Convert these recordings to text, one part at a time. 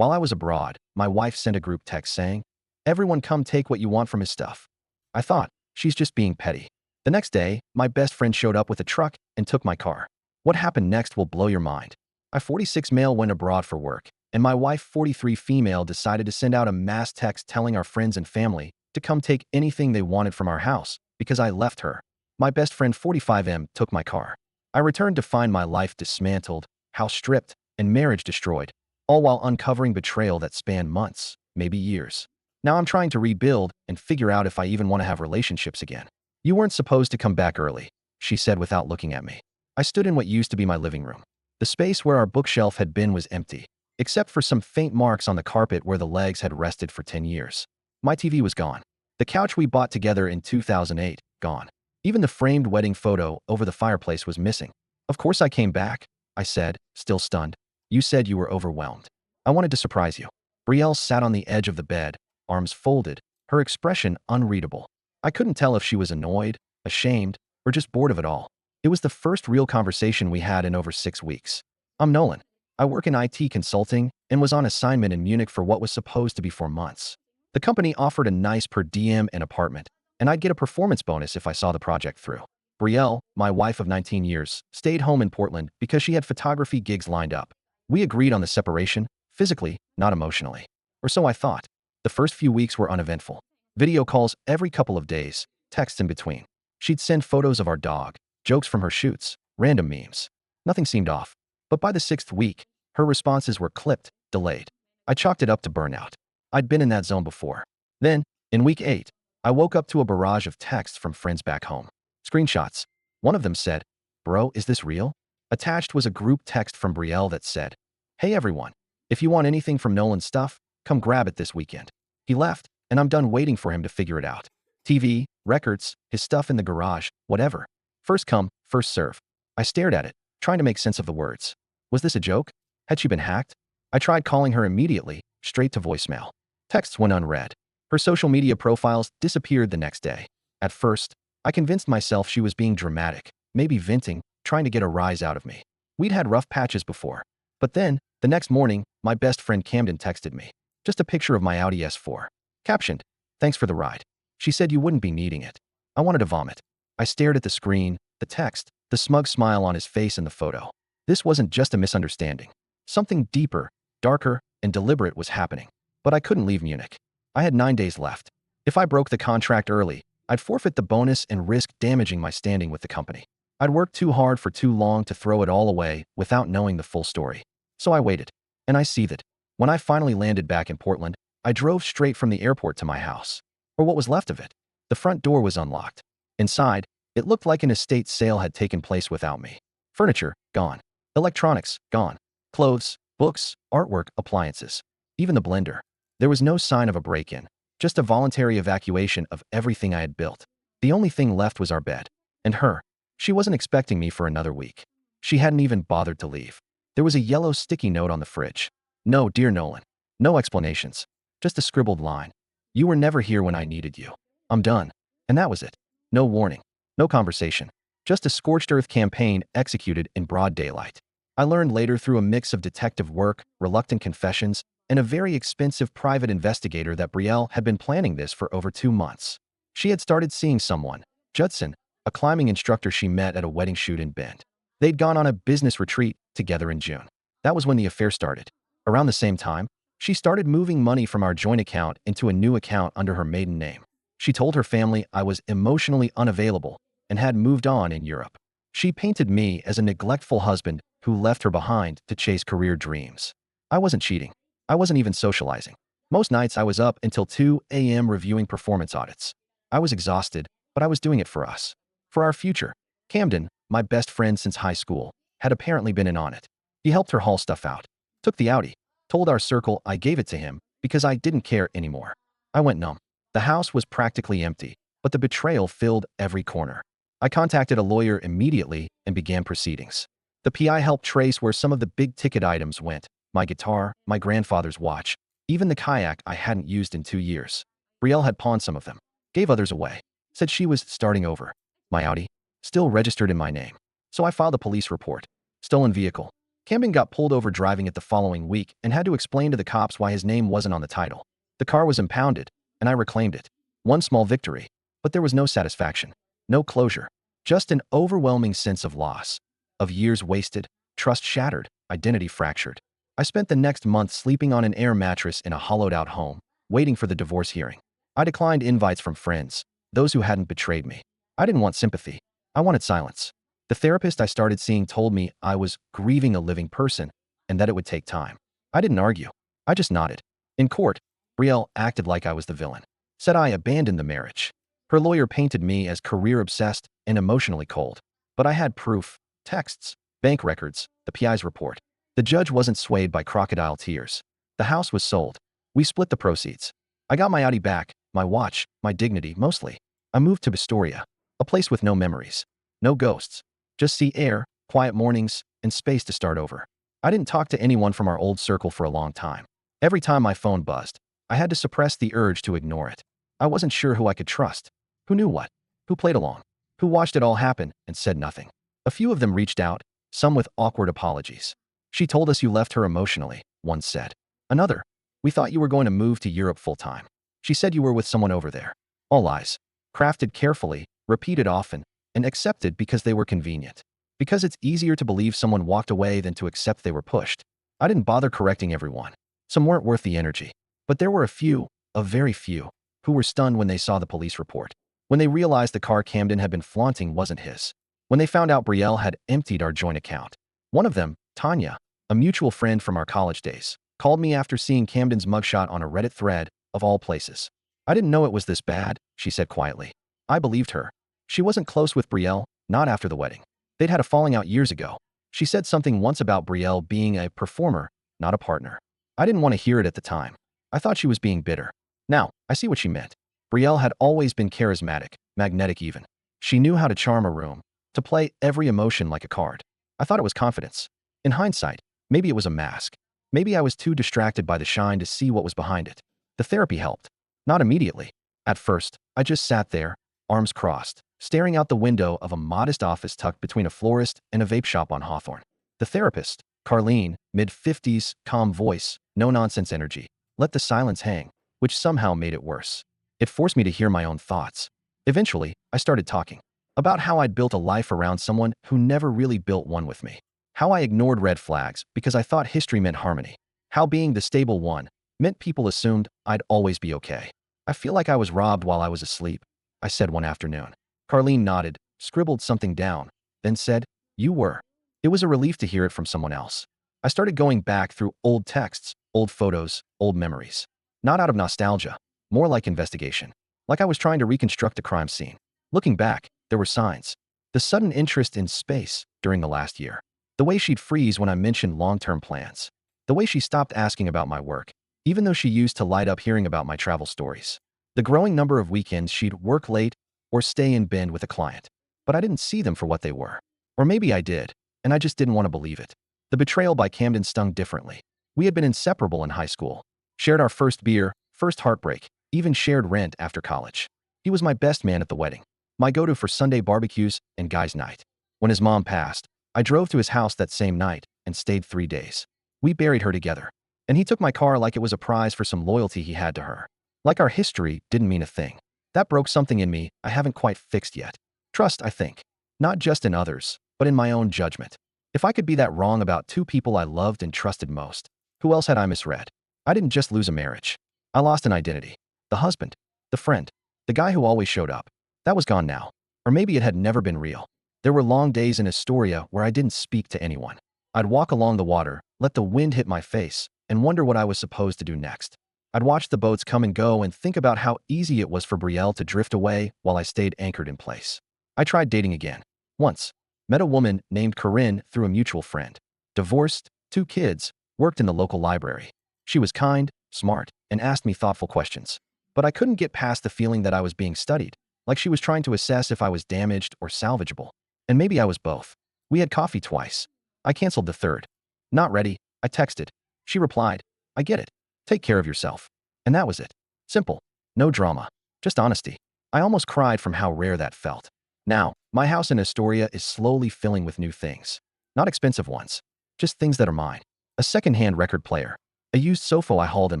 While I was abroad, my wife sent a group text saying, "Everyone come take what you want from his stuff." I thought, she's just being petty. The next day, my best friend showed up with a truck and took my car. What happened next will blow your mind. I 46 male went abroad for work, and my wife 43 female decided to send out a mass text telling our friends and family to come take anything they wanted from our house because I left her. My best friend 45M took my car. I returned to find my life dismantled, house stripped, and marriage destroyed, all while uncovering betrayal that spanned months, maybe years. Now I'm trying to rebuild and figure out if I even want to have relationships again. "You weren't supposed to come back early," she said without looking at me. I stood in what used to be my living room. The space where our bookshelf had been was empty, except for some faint marks on the carpet where the legs had rested for 10 years. My TV was gone. The couch we bought together in 2008, gone. Even the framed wedding photo over the fireplace was missing. "Of course I came back," I said, still stunned. "You said you were overwhelmed. I wanted to surprise you." Brielle sat on the edge of the bed, arms folded, her expression unreadable. I couldn't tell if she was annoyed, ashamed, or just bored of it all. It was the first real conversation we had in over 6 weeks. "I'm Nolan. I work in IT consulting and was on assignment in Munich for what was supposed to be 4 months. The company offered a nice per diem and apartment, and I'd get a performance bonus if I saw the project through." Brielle, my wife of 19 years, stayed home in Portland because she had photography gigs lined up. We agreed on the separation, physically, not emotionally. Or so I thought. The first few weeks were uneventful. Video calls every couple of days, texts in between. She'd send photos of our dog, jokes from her shoots, random memes. Nothing seemed off. But by the 6th week, her responses were clipped, delayed. I chalked it up to burnout. I'd been in that zone before. Then, in week 8, I woke up to a barrage of texts from friends back home. Screenshots. One of them said, "Bro, is this real?" Attached was a group text from Brielle that said, "Hey everyone, if you want anything from Nolan's stuff, come grab it this weekend. He left, and I'm done waiting for him to figure it out. TV, records, his stuff in the garage, whatever. First come, first serve." I stared at it, trying to make sense of the words. Was this a joke? Had she been hacked? I tried calling her immediately, straight to voicemail. Texts went unread. Her social media profiles disappeared the next day. At first, I convinced myself she was being dramatic, maybe venting, trying to get a rise out of me. We'd had rough patches before. But then, the next morning, my best friend Camden texted me. Just a picture of my Audi S4. Captioned, "Thanks for the ride." She said you wouldn't be needing it. I wanted to vomit. I stared at the screen, the text, the smug smile on his face in the photo. This wasn't just a misunderstanding. Something deeper, darker, and deliberate was happening. But I couldn't leave Munich. I had 9 days left. If I broke the contract early, I'd forfeit the bonus and risk damaging my standing with the company. I'd worked too hard for too long to throw it all away without knowing the full story. So I waited. And I seethed. When I finally landed back in Portland, I drove straight from the airport to my house. Or what was left of it. The front door was unlocked. Inside, it looked like an estate sale had taken place without me. Furniture, gone. Electronics, gone. Clothes, books, artwork, appliances. Even the blender. There was no sign of a break-in. Just a voluntary evacuation of everything I had built. The only thing left was our bed. And her. She wasn't expecting me for another week. She hadn't even bothered to leave. There was a yellow sticky note on the fridge. "No, dear Nolan." No explanations. Just a scribbled line. "You were never here when I needed you. I'm done." And that was it. No warning. No conversation. Just a scorched earth campaign executed in broad daylight. I learned later through a mix of detective work, reluctant confessions, and a very expensive private investigator that Brielle had been planning this for over 2 months. She had started seeing someone, Judson, a climbing instructor she met at a wedding shoot in Bend. They'd gone on a business retreat together in June. That was when the affair started. Around the same time, she started moving money from our joint account into a new account under her maiden name. She told her family I was emotionally unavailable and had moved on in Europe. She painted me as a neglectful husband who left her behind to chase career dreams. I wasn't cheating. I wasn't even socializing. Most nights I was up until 2 a.m. reviewing performance audits. I was exhausted, but I was doing it for us. For our future. Camden, my best friend since high school, had apparently been in on it. He helped her haul stuff out. Took the Audi. Told our circle I gave it to him because I didn't care anymore. I went numb. The house was practically empty, but the betrayal filled every corner. I contacted a lawyer immediately and began proceedings. The PI helped trace where some of the big-ticket items went. My guitar, my grandfather's watch, even the kayak I hadn't used in 2 years. Brielle had pawned some of them. Gave others away. Said she was starting over. My Audi, still registered in my name. So I filed a police report. Stolen vehicle. Camden got pulled over driving it the following week and had to explain to the cops why his name wasn't on the title. The car was impounded, and I reclaimed it. One small victory, but there was no satisfaction, no closure, just an overwhelming sense of loss, of years wasted, trust shattered, identity fractured. I spent the next month sleeping on an air mattress in a hollowed-out home, waiting for the divorce hearing. I declined invites from friends, those who hadn't betrayed me. I didn't want sympathy. I wanted silence. The therapist I started seeing told me I was grieving a living person and that it would take time. I didn't argue. I just nodded. In court, Brielle acted like I was the villain, said I abandoned the marriage. Her lawyer painted me as career-obsessed and emotionally cold. But I had proof, texts, bank records, the PI's report. The judge wasn't swayed by crocodile tears. The house was sold. We split the proceeds. I got my Audi back, my watch, my dignity, mostly. I moved to Pistoria, a place with no memories, no ghosts, just sea air, quiet mornings, and space to start over. I didn't talk to anyone from our old circle for a long time. Every time my phone buzzed, I had to suppress the urge to ignore it. I wasn't sure who I could trust, who knew what, who played along, who watched it all happen and said nothing. A few of them reached out, some with awkward apologies. She told us you left her emotionally, one said. Another, we thought you were going to move to Europe full-time. She said you were with someone over there. All lies, crafted carefully, repeated often, and accepted because they were convenient. Because it's easier to believe someone walked away than to accept they were pushed. I didn't bother correcting everyone. Some weren't worth the energy. But there were a very few, who were stunned when they saw the police report. When they realized the car Camden had been flaunting wasn't his. When they found out Brielle had emptied our joint account. One of them, Tanya, a mutual friend from our college days, called me after seeing Camden's mugshot on a Reddit thread, of all places. I didn't know it was this bad, she said quietly. I believed her. She wasn't close with Brielle, not after the wedding. They'd had a falling out years ago. She said something once about Brielle being a performer, not a partner. I didn't want to hear it at the time. I thought she was being bitter. Now, I see what she meant. Brielle had always been charismatic, magnetic even. She knew how to charm a room, to play every emotion like a card. I thought it was confidence. In hindsight, maybe it was a mask. Maybe I was too distracted by the shine to see what was behind it. The therapy helped. Not immediately. At first, I just sat there, arms crossed, staring out the window of a modest office tucked between a florist and a vape shop on Hawthorne. The therapist, Carlene, mid-50s, calm voice, no-nonsense energy, let the silence hang, which somehow made it worse. It forced me to hear my own thoughts. Eventually, I started talking about how I'd built a life around someone who never really built one with me. How I ignored red flags because I thought history meant harmony. How being the stable one meant people assumed I'd always be okay. I feel like I was robbed while I was asleep, I said one afternoon. Carlene nodded, scribbled something down, then said, you were. It was a relief to hear it from someone else. I started going back through old texts, old photos, old memories. Not out of nostalgia, more like investigation. Like I was trying to reconstruct a crime scene. Looking back, there were signs. The sudden interest in space during the last year. The way she'd freeze when I mentioned long-term plans. The way she stopped asking about my work, even though she used to light up hearing about my travel stories. The growing number of weekends she'd work late or stay in bed with a client. But I didn't see them for what they were. Or maybe I did, and I just didn't want to believe it. The betrayal by Camden stung differently. We had been inseparable in high school. Shared our first beer, first heartbreak, even shared rent after college. He was my best man at the wedding. My go-to for Sunday barbecues and guys' night. When his mom passed, I drove to his house that same night and stayed 3 days. We buried her together. And he took my car like it was a prize for some loyalty he had to her. Like our history didn't mean a thing. That broke something in me I haven't quite fixed yet. Trust, I think. Not just in others, but in my own judgment. If I could be that wrong about two people I loved and trusted most, who else had I misread? I didn't just lose a marriage. I lost an identity. The husband, the friend, the guy who always showed up. That was gone now. Or maybe it had never been real. There were long days in Astoria where I didn't speak to anyone. I'd walk along the water, let the wind hit my face, and wonder what I was supposed to do next. I'd watch the boats come and go and think about how easy it was for Brielle to drift away while I stayed anchored in place. I tried dating again. Once. Met a woman named Corinne through a mutual friend. Divorced, 2 kids, worked in the local library. She was kind, smart, and asked me thoughtful questions. But I couldn't get past the feeling that I was being studied, like she was trying to assess if I was damaged or salvageable. And maybe I was both. We had coffee twice. I canceled the third. Not ready, I texted. She replied, I get it. Take care of yourself. And that was it. Simple. No drama. Just honesty. I almost cried from how rare that felt. Now, my house in Astoria is slowly filling with new things. Not expensive ones. just things that are mine. A second-hand record player. A used sofa I hauled in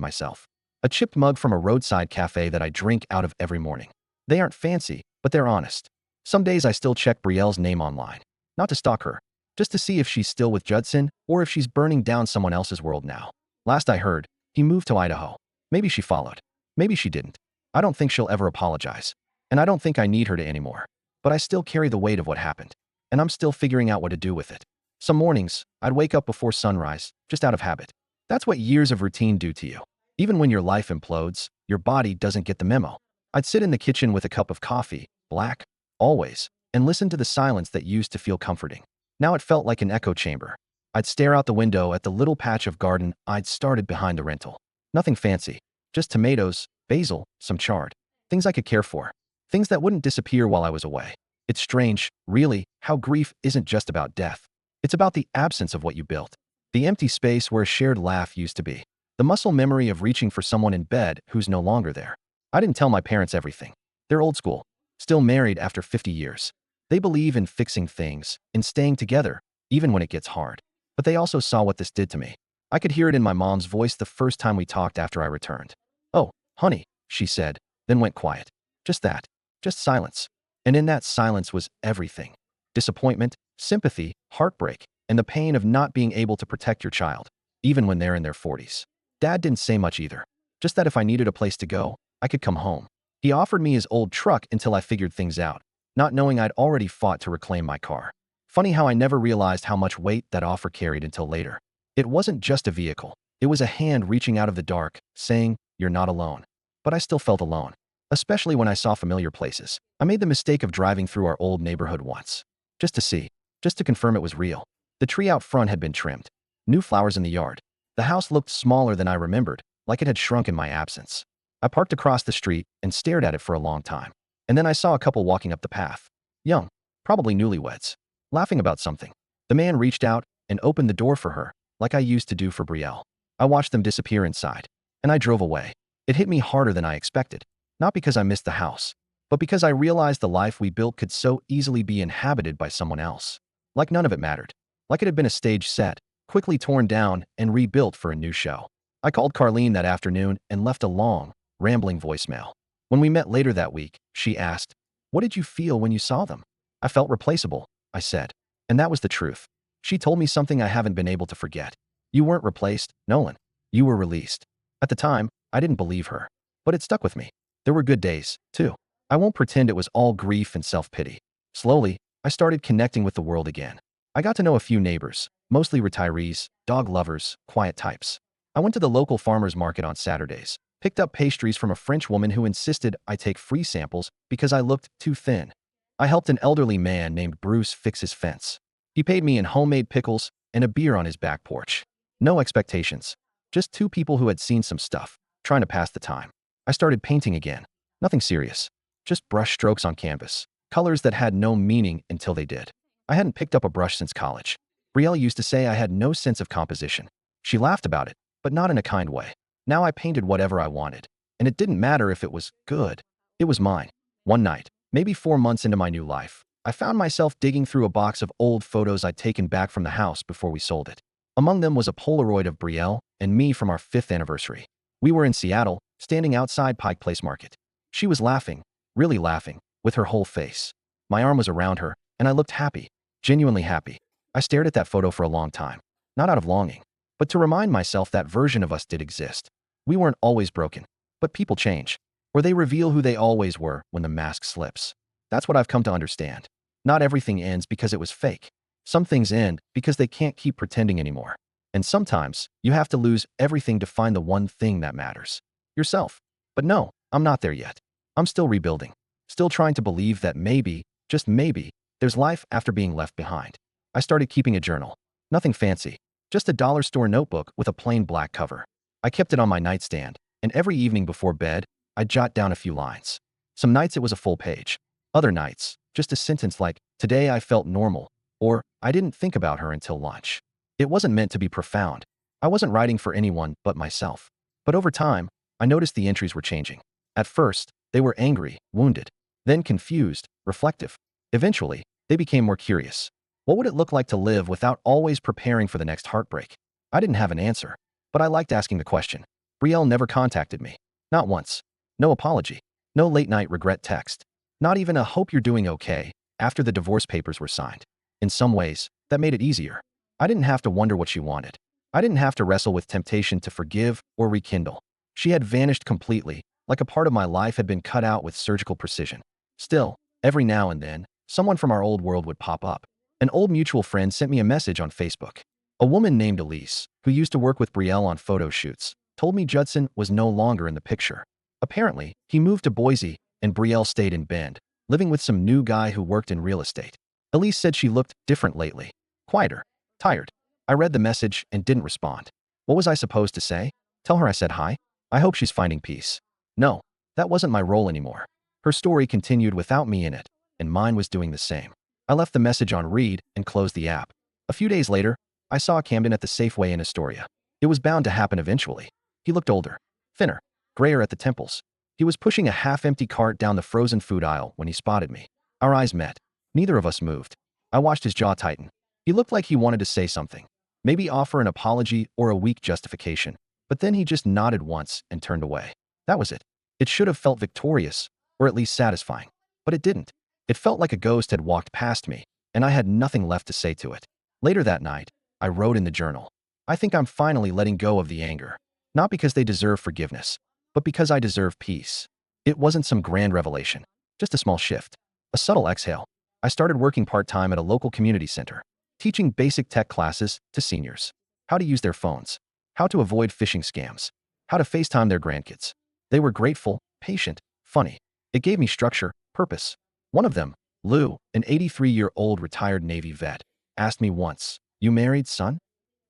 myself. A chipped mug from a roadside cafe that I drink out of every morning. They aren't fancy, but they're honest. Some days I still check Brielle's name online. Not to stalk her, just to see if she's still with Judson or if she's burning down someone else's world now. Last I heard, he moved to Idaho. Maybe she followed. Maybe she didn't. I don't think she'll ever apologize. And I don't think I need her to anymore. But I still carry the weight of what happened. And I'm still figuring out what to do with it. Some mornings, I'd wake up before sunrise, just out of habit. That's what years of routine do to you. Even when your life implodes, your body doesn't get the memo. I'd sit in the kitchen with a cup of coffee, black, always, and listen to the silence that used to feel comforting. Now it felt like an echo chamber. I'd stare out the window at the little patch of garden I'd started behind the rental. Nothing fancy, just tomatoes, basil, some chard. Things I could care for. Things that wouldn't disappear while I was away. It's strange, really, how grief isn't just about death. It's about the absence of what you built. The empty space where a shared laugh used to be. The muscle memory of reaching for someone in bed who's no longer there. I didn't tell my parents everything. They're old school, still married after 50 years. They believe in fixing things, in staying together, even when it gets hard. But they also saw what this did to me. I could hear it in my mom's voice the first time we talked after I returned. "Oh, honey," she said, then went quiet. Just that. Just silence. And in that silence was everything. Disappointment, sympathy, heartbreak, and the pain of not being able to protect your child, even when they're in their 40s. Dad didn't say much either. Just that if I needed a place to go, I could come home. He offered me his old truck until I figured things out, not knowing I'd already fought to reclaim my car. Funny how I never realized how much weight that offer carried until later. It wasn't just a vehicle. It was a hand reaching out of the dark, saying, "You're not alone." But I still felt alone, especially when I saw familiar places. I made the mistake of driving through our old neighborhood once. Just to see. Just to confirm it was real. The tree out front had been trimmed. New flowers in the yard. The house looked smaller than I remembered, like it had shrunk in my absence. I parked across the street and stared at it for a long time. And then I saw a couple walking up the path. Young, probably newlyweds, laughing about something. The man reached out and opened the door for her, like I used to do for Brielle. I watched them disappear inside, and I drove away. It hit me harder than I expected, not because I missed the house, but because I realized the life we built could so easily be inhabited by someone else. Like none of it mattered. Like it had been a stage set, quickly torn down and rebuilt for a new show. I called Carlene that afternoon and left a long, rambling voicemail. When we met later that week, she asked, "What did you feel when you saw them?" "I felt replaceable," I said. And that was the truth. She told me something I haven't been able to forget. "You weren't replaced, Nolan. You were released." At the time, I didn't believe her. But it stuck with me. There were good days, too. I won't pretend it was all grief and self-pity. Slowly, I started connecting with the world again. I got to know a few neighbors, mostly retirees, dog lovers, quiet types. I went to the local farmers market on Saturdays, picked up pastries from a French woman who insisted I take free samples because I looked too thin. I helped an elderly man named Bruce fix his fence. He paid me in homemade pickles and a beer on his back porch. No expectations. Just two people who had seen some stuff, trying to pass the time. I started painting again. Nothing serious. Just brush strokes on canvas. Colors that had no meaning until they did. I hadn't picked up a brush since college. Brielle used to say I had no sense of composition. She laughed about it, but not in a kind way. Now I painted whatever I wanted. And it didn't matter if it was good. It was mine. One night, maybe 4 months into my new life, I found myself digging through a box of old photos I'd taken back from the house before we sold it. Among them was a Polaroid of Brielle and me from our 5th anniversary. We were in Seattle, standing outside Pike Place Market. She was laughing, really laughing, with her whole face. My arm was around her, and I looked happy, genuinely happy. I stared at that photo for a long time, not out of longing, but to remind myself that version of us did exist. We weren't always broken, but people change, or they reveal who they always were when the mask slips. That's what I've come to understand. Not everything ends because it was fake. Some things end because they can't keep pretending anymore. And sometimes, you have to lose everything to find the one thing that matters. Yourself. But no, I'm not there yet. I'm still rebuilding. Still trying to believe that maybe, just maybe, there's life after being left behind. I started keeping a journal. Nothing fancy. Just a dollar store notebook with a plain black cover. I kept it on my nightstand, and every evening before bed, I'd jot down a few lines. Some nights it was a full page. Other nights, just a sentence like, "Today I felt normal," or "I didn't think about her until lunch." It wasn't meant to be profound. I wasn't writing for anyone but myself. But over time, I noticed the entries were changing. At first, they were angry, wounded, then confused, reflective. Eventually, they became more curious. What would it look like to live without always preparing for the next heartbreak? I didn't have an answer, but I liked asking the question. Brielle never contacted me. Not once. No apology. No late-night regret text. Not even a "hope you're doing okay" after the divorce papers were signed. In some ways, that made it easier. I didn't have to wonder what she wanted. I didn't have to wrestle with temptation to forgive or rekindle. She had vanished completely, like a part of my life had been cut out with surgical precision. Still, every now and then, someone from our old world would pop up. An old mutual friend sent me a message on Facebook. A woman named Elise, who used to work with Brielle on photo shoots, told me Judson was no longer in the picture. Apparently, he moved to Boise, and Brielle stayed in Bend, living with some new guy who worked in real estate. Elise said she looked different lately. Quieter. Tired. I read the message and didn't respond. What was I supposed to say? Tell her I said hi? I hope she's finding peace. No, that wasn't my role anymore. Her story continued without me in it, and mine was doing the same. I left the message on read and closed the app. A few days later, I saw Camden at the Safeway in Astoria. It was bound to happen eventually. He looked older, thinner, grayer at the temples. He was pushing a half-empty cart down the frozen food aisle when he spotted me. Our eyes met. Neither of us moved. I watched his jaw tighten. He looked like he wanted to say something, maybe offer an apology or a weak justification, but then he just nodded once and turned away. That was it. It should have felt victorious, or at least satisfying, but it didn't. It felt like a ghost had walked past me, and I had nothing left to say to it. Later that night, I wrote in the journal, I think I'm finally letting go of the anger, not because they deserve forgiveness, but because I deserve peace. It wasn't some grand revelation, just a small shift, a subtle exhale. I started working part-time at a local community center, teaching basic tech classes to seniors. How to use their phones, how to avoid phishing scams, how to FaceTime their grandkids. They were grateful, patient, funny. It gave me structure, purpose. One of them, Lou, an 83-year-old retired Navy vet, asked me once, "You married, son?"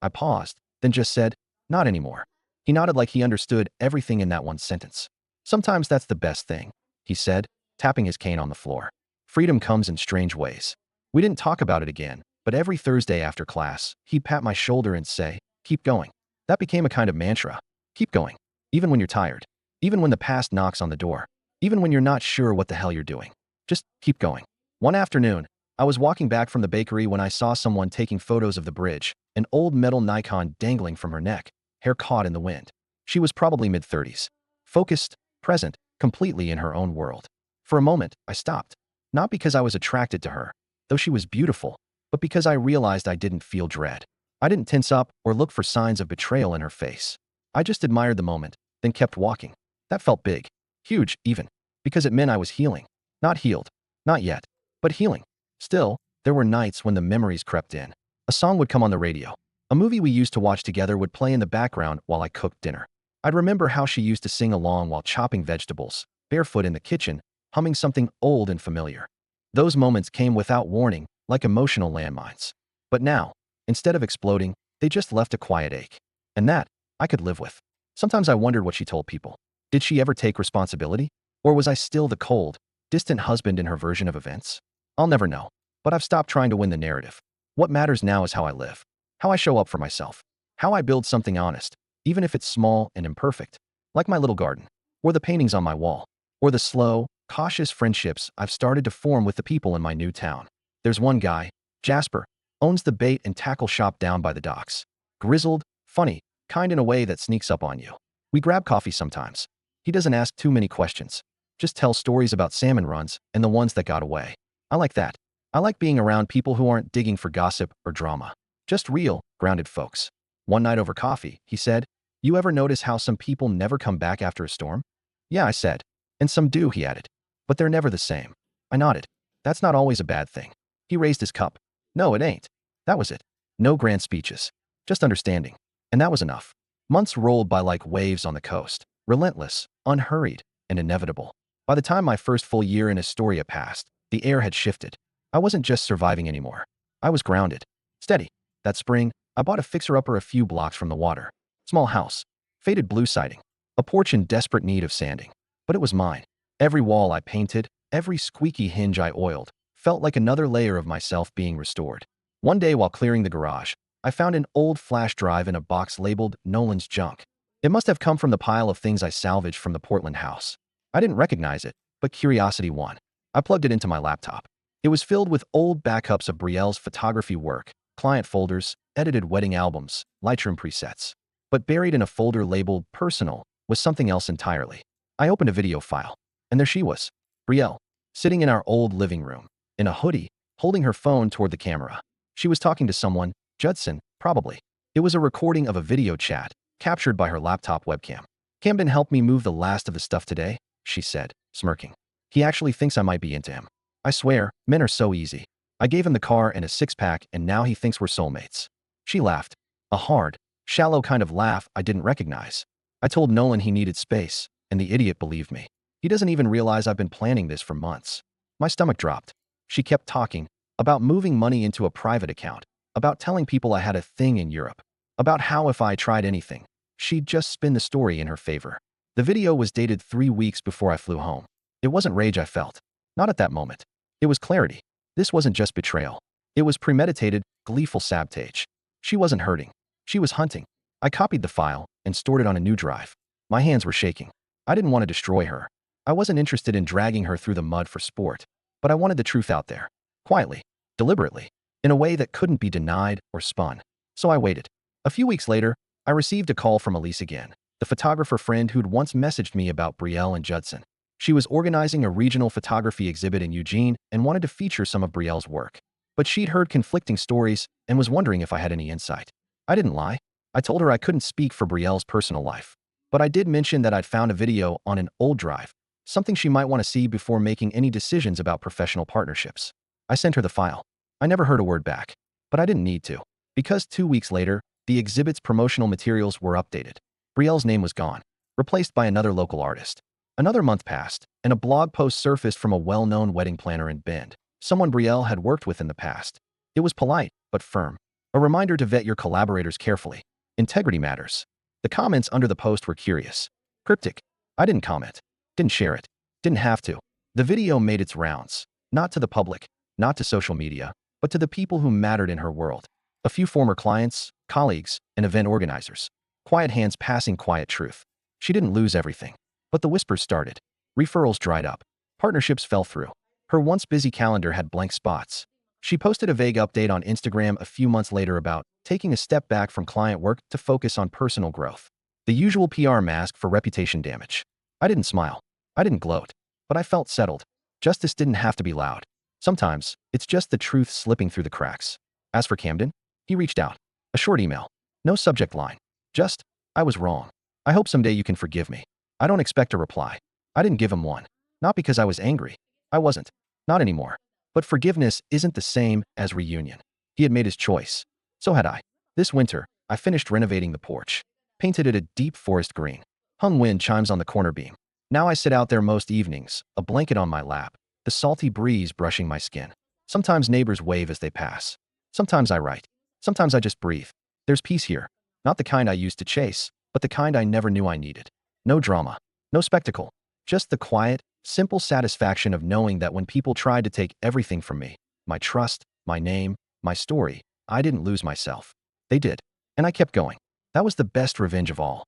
I paused, then just said, "Not anymore." He nodded like he understood everything in that one sentence. Sometimes that's the best thing, he said, tapping his cane on the floor. Freedom comes in strange ways. We didn't talk about it again, but every Thursday after class, he'd pat my shoulder and say, "Keep going." That became a kind of mantra. Keep going. Even when you're tired. Even when the past knocks on the door. Even when you're not sure what the hell you're doing. Just keep going. One afternoon, I was walking back from the bakery when I saw someone taking photos of the bridge, an old metal Nikon dangling from her neck, hair caught in the wind. She was probably mid-30s. Focused, present, completely in her own world. For a moment, I stopped. Not because I was attracted to her, though she was beautiful, but because I realized I didn't feel dread. I didn't tense up or look for signs of betrayal in her face. I just admired the moment, then kept walking. That felt big. Huge, even. Because it meant I was healing. Not healed. Not yet. But healing. Still, there were nights when the memories crept in. A song would come on the radio. A movie we used to watch together would play in the background while I cooked dinner. I'd remember how she used to sing along while chopping vegetables, barefoot in the kitchen, humming something old and familiar. Those moments came without warning, like emotional landmines. But now, instead of exploding, they just left a quiet ache. And that, I could live with. Sometimes I wondered what she told people. Did she ever take responsibility? Or was I still the cold, distant husband in her version of events? I'll never know. But I've stopped trying to win the narrative. What matters now is how I live. How I show up for myself. How I build something honest, even if it's small and imperfect. Like my little garden. Or the paintings on my wall. Or the slow, cautious friendships I've started to form with the people in my new town. There's one guy, Jasper, owns the bait and tackle shop down by the docks. Grizzled, funny, kind in a way that sneaks up on you. We grab coffee sometimes. He doesn't ask too many questions. Just tells stories about salmon runs and the ones that got away. I like that. I like being around people who aren't digging for gossip or drama. Just real, grounded folks. One night over coffee, he said, "You ever notice how some people never come back after a storm?" "Yeah," I said. "And some do," he added. "But they're never the same." I nodded. That's not always a bad thing. He raised his cup. "No, it ain't." That was it. No grand speeches. Just understanding. And that was enough. Months rolled by like waves on the coast. Relentless, unhurried, and inevitable. By the time my first full year in Astoria passed, the air had shifted. I wasn't just surviving anymore. I was grounded. Steady. That spring, I bought a fixer-upper a few blocks from the water. Small house. Faded blue siding. A porch in desperate need of sanding. But it was mine. Every wall I painted, every squeaky hinge I oiled, felt like another layer of myself being restored. One day while clearing the garage, I found an old flash drive in a box labeled Nolan's Junk. It must have come from the pile of things I salvaged from the Portland house. I didn't recognize it, but curiosity won. I plugged it into my laptop. It was filled with old backups of Brielle's photography work, client folders, edited wedding albums, Lightroom presets. But buried in a folder labeled Personal was something else entirely. I opened a video file, and there she was, Brielle, sitting in our old living room, in a hoodie, holding her phone toward the camera. She was talking to someone, Judson, probably. It was a recording of a video chat, captured by her laptop webcam. Camden helped me move the last of the stuff today, she said, smirking. He actually thinks I might be into him. I swear, men are so easy. I gave him the car and a six-pack and now he thinks we're soulmates. She laughed. A hard, shallow kind of laugh I didn't recognize. I told Nolan he needed space, and the idiot believed me. He doesn't even realize I've been planning this for months. My stomach dropped. She kept talking, about moving money into a private account, about telling people I had a thing in Europe, about how if I tried anything, she'd just spin the story in her favor. The video was dated 3 weeks before I flew home. It wasn't rage I felt. Not at that moment. It was clarity. This wasn't just betrayal. It was premeditated, gleeful sabotage. She wasn't hurting. She was hunting. I copied the file and stored it on a new drive. My hands were shaking. I didn't want to destroy her. I wasn't interested in dragging her through the mud for sport, but I wanted the truth out there. Quietly, deliberately, in a way that couldn't be denied or spun. So I waited. A few weeks later, I received a call from Elise again, the photographer friend who'd once messaged me about Brielle and Judson. She was organizing a regional photography exhibit in Eugene and wanted to feature some of Brielle's work. But she'd heard conflicting stories and was wondering if I had any insight. I didn't lie. I told her I couldn't speak for Brielle's personal life. But I did mention that I'd found a video on an old drive, something she might want to see before making any decisions about professional partnerships. I sent her the file. I never heard a word back. But I didn't need to. Because 2 weeks later, the exhibit's promotional materials were updated. Brielle's name was gone, replaced by another local artist. Another month passed, and a blog post surfaced from a well-known wedding planner in Bend, someone Brielle had worked with in the past. It was polite, but firm. A reminder to vet your collaborators carefully. Integrity matters. The comments under the post were curious. Cryptic. I didn't comment. Didn't share it. Didn't have to. The video made its rounds. Not to the public, not to social media, but to the people who mattered in her world. A few former clients, colleagues, and event organizers. Quiet hands passing quiet truth. She didn't lose everything. But the whispers started. Referrals dried up. Partnerships fell through. Her once busy calendar had blank spots. She posted a vague update on Instagram a few months later about taking a step back from client work to focus on personal growth. The usual PR mask for reputation damage. I didn't smile. I didn't gloat. But I felt settled. Justice didn't have to be loud. Sometimes, it's just the truth slipping through the cracks. As for Camden, he reached out. A short email. No subject line. Just, I was wrong. I hope someday you can forgive me. I don't expect a reply. I didn't give him one. Not because I was angry. I wasn't. Not anymore. But forgiveness isn't the same as reunion. He had made his choice. So had I. This winter, I finished renovating the porch. Painted it a deep forest green. Hung wind chimes on the corner beam. Now I sit out there most evenings, a blanket on my lap, the salty breeze brushing my skin. Sometimes neighbors wave as they pass. Sometimes I write. Sometimes I just breathe. There's peace here. Not the kind I used to chase, but the kind I never knew I needed. No drama. No spectacle. Just the quiet, simple satisfaction of knowing that when people tried to take everything from me, my trust, my name, my story, I didn't lose myself. They did. And I kept going. That was the best revenge of all.